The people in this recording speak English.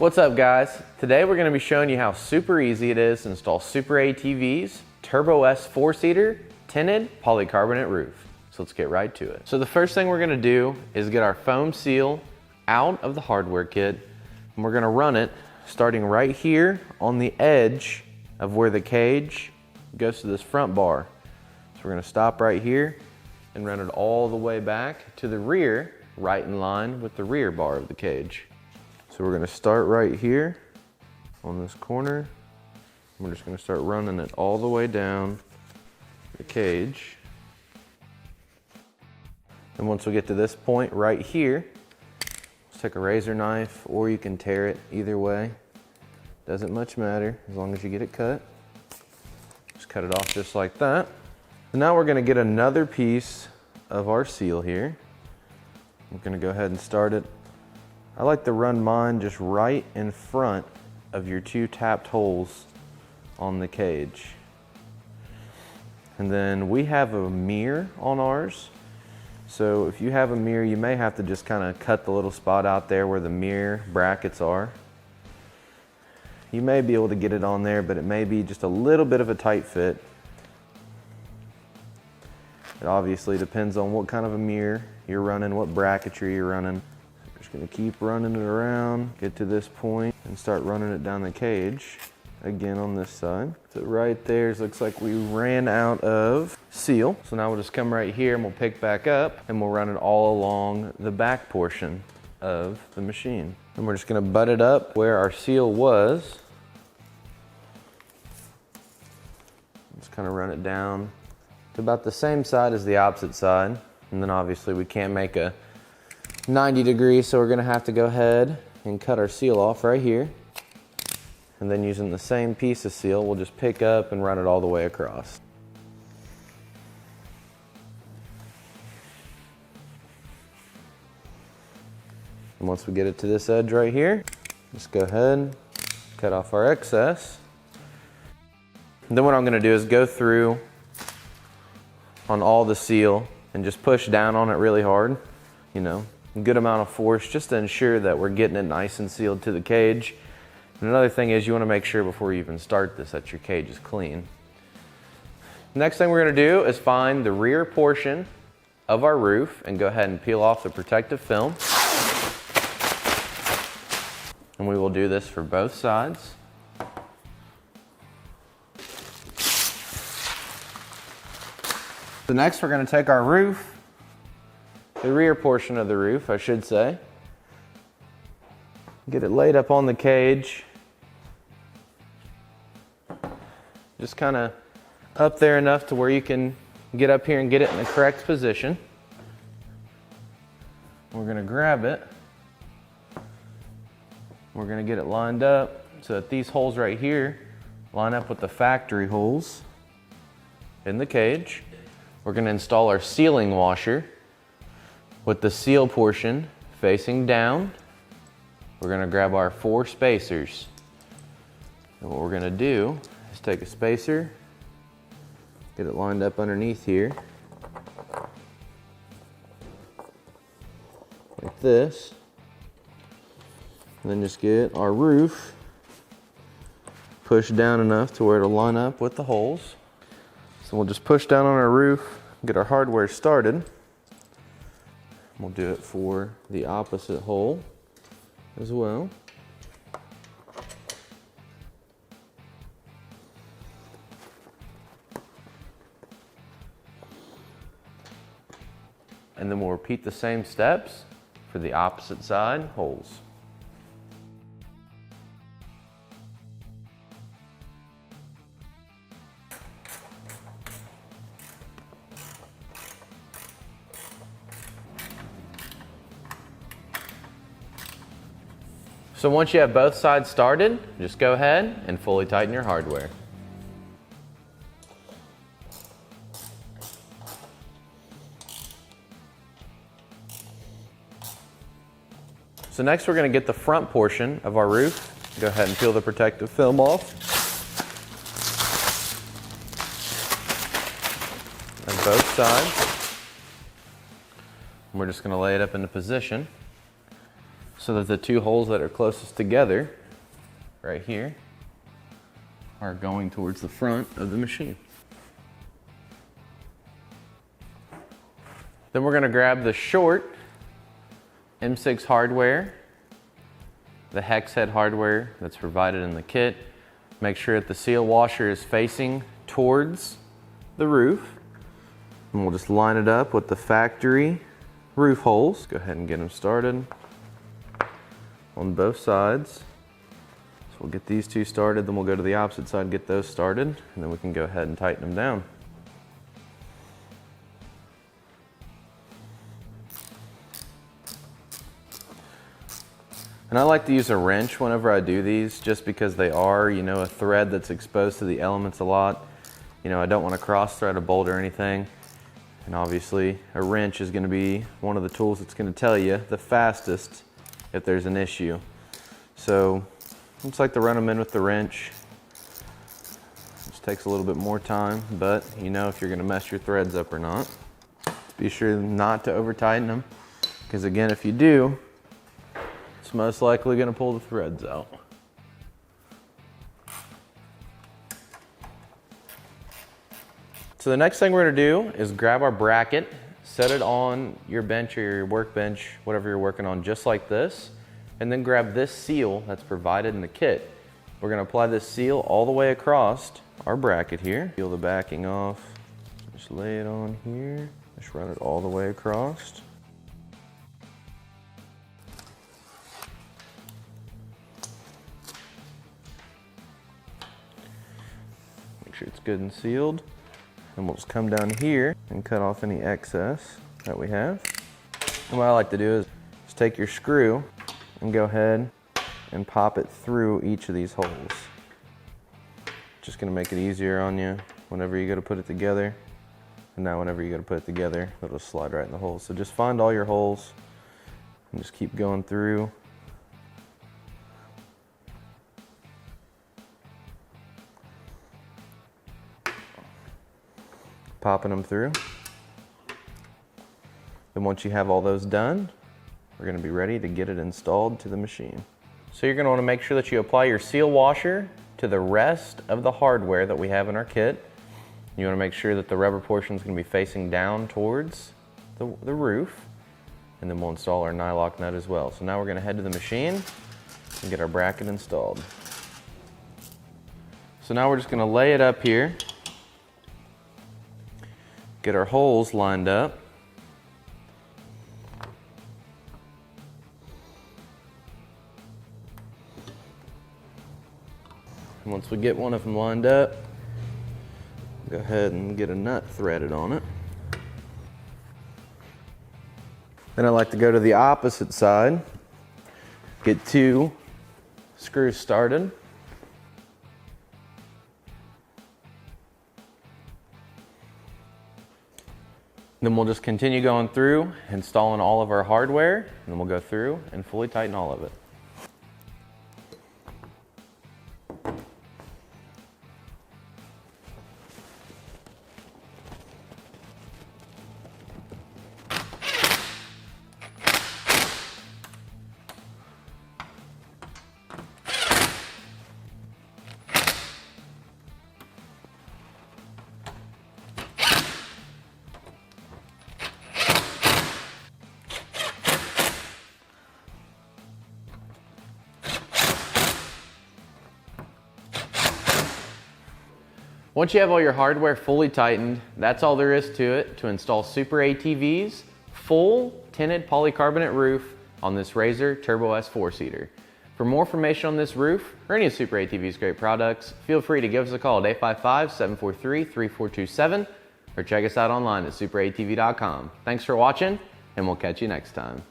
What's up guys? Today we're going to be showing you how super easy it is to install SuperATV's Turbo S 4-seater tinted polycarbonate roof. So let's get right to it. So the first thing we're going to do is get our foam seal out of the hardware kit, and we're going to run it starting right here on the edge of where the cage goes to this front bar. So we're going to stop right here and run it all the way back to the rear, right in line with the rear bar of the cage. So we're going to start right here on this corner. We're just going to start running it all the way down the cage. And once we get to this point right here, let's take a razor knife, or you can tear it, either way. Doesn't much matter as long as you get it cut. Just cut it off just like that. And now we're going to get another piece of our seal here. I'm going to go ahead and start it. I like to run mine just right in front of your two tapped holes on the cage. And then we have a mirror on ours. So if you have a mirror, you may have to just kind of cut the little spot out there where the mirror brackets are. You may be able to get it on there, but it may be just a little bit of a tight fit. It obviously depends on what kind of a mirror you're running, what bracketry you're running. Just gonna keep running it around, get to this point, and start running it down the cage. Again on this side. So right there, it looks like we ran out of seal. So now we'll just come right here and we'll pick back up and we'll run it all along the back portion of the machine. And we're just gonna butt it up where our seal was. Just kind of run it down to about the same side as the opposite side. And then obviously we can't make a 90 degrees, so we're gonna have to go ahead and cut our seal off right here. And then using the same piece of seal, we'll just pick up and run it all the way across. And once we get it to this edge right here, just go ahead, cut off our excess. And then what I'm gonna do is go through on all the seal and just push down on it really hard, you know, a good amount of force just to ensure that we're getting it nice and sealed to the cage. And another thing is you want to make sure before you even start this that your cage is clean. Next thing we're going to do is find the rear portion of our roof and go ahead and peel off the protective film. And we will do this for both sides. So next we're going to take our roof, the rear portion of the roof, I should say. Get it laid up on the cage. Just kind of up there enough to where you can get up here and get it in the correct position. We're going to grab it. We're going to get it lined up so that these holes right here line up with the factory holes in the cage. We're going to install our sealing washer with the seal portion facing down. We're going to grab our 4 spacers. And what we're going to do is take a spacer, get it lined up underneath here, like this. And then just get our roof pushed down enough to where it'll line up with the holes. So we'll just push down on our roof, get our hardware started. We'll do it for the opposite hole as well. And then we'll repeat the same steps for the opposite side holes. So once you have both sides started, just go ahead and fully tighten your hardware. So next we're going to get the front portion of our roof. Go ahead and peel the protective film off. On both sides. And we're just going to lay it up into position. so that the two holes that are closest together, right here, are going towards the front of the machine. Then we're gonna grab the short M6 hardware, the hex head hardware that's provided in the kit. Make sure that the seal washer is facing towards the roof. And we'll just line it up with the factory roof holes. Go ahead and get them started on both sides. So we'll get these two started, then we'll go to the opposite side and get those started, and then we can go ahead and tighten them down. And I like to use a wrench whenever I do these, just because they are, a thread that's exposed to the elements a lot. I don't want to cross thread a bolt or anything. And obviously a wrench is going to be one of the tools that's going to tell you the fastest if there's an issue. So I just like to run them in with the wrench. Just takes a little bit more time, but if you're going to mess your threads up or not. Be sure not to over tighten them, because again, if you do, it's most likely going to pull the threads out. So the next thing we're going to do is grab our bracket, set it on your bench or your workbench, whatever you're working on, just like this, and then grab this seal that's provided in the kit. We're going to apply this seal all the way across our bracket here. Peel the backing off, just lay it on here, just run it all the way across. Make sure it's good and sealed. And we'll just come down here and cut off any excess that we have. And what I like to do is just take your screw and go ahead and pop it through each of these holes. Just gonna make it easier on you whenever you go to put it together. And now whenever you go to put it together, it'll slide right in the holes. So just find all your holes and just keep going through. Popping them through. Then once you have all those done, we're going to be ready to get it installed to the machine. So you're going to want to make sure that you apply your seal washer to the rest of the hardware that we have in our kit. You want to make sure that the rubber portion is going to be facing down towards the roof, and then we'll install our nylock nut as well. So now we're going to head to the machine and get our bracket installed. So now we're just going to lay it up here. Get our holes lined up. And once we get one of them lined up, go ahead and get a nut threaded on it. Then I like to go to the opposite side, get two screws started. Then we'll just continue going through, installing all of our hardware, and then we'll go through and fully tighten all of it. Once you have all your hardware fully tightened, that's all there is to it to install SuperATV's full tinted polycarbonate roof on this RZR Turbo S 4-seater. For more information on this roof or any of SuperATV's great products, feel free to give us a call at 855-743-3427 or check us out online at superatv.com. Thanks for watching, and we'll catch you next time.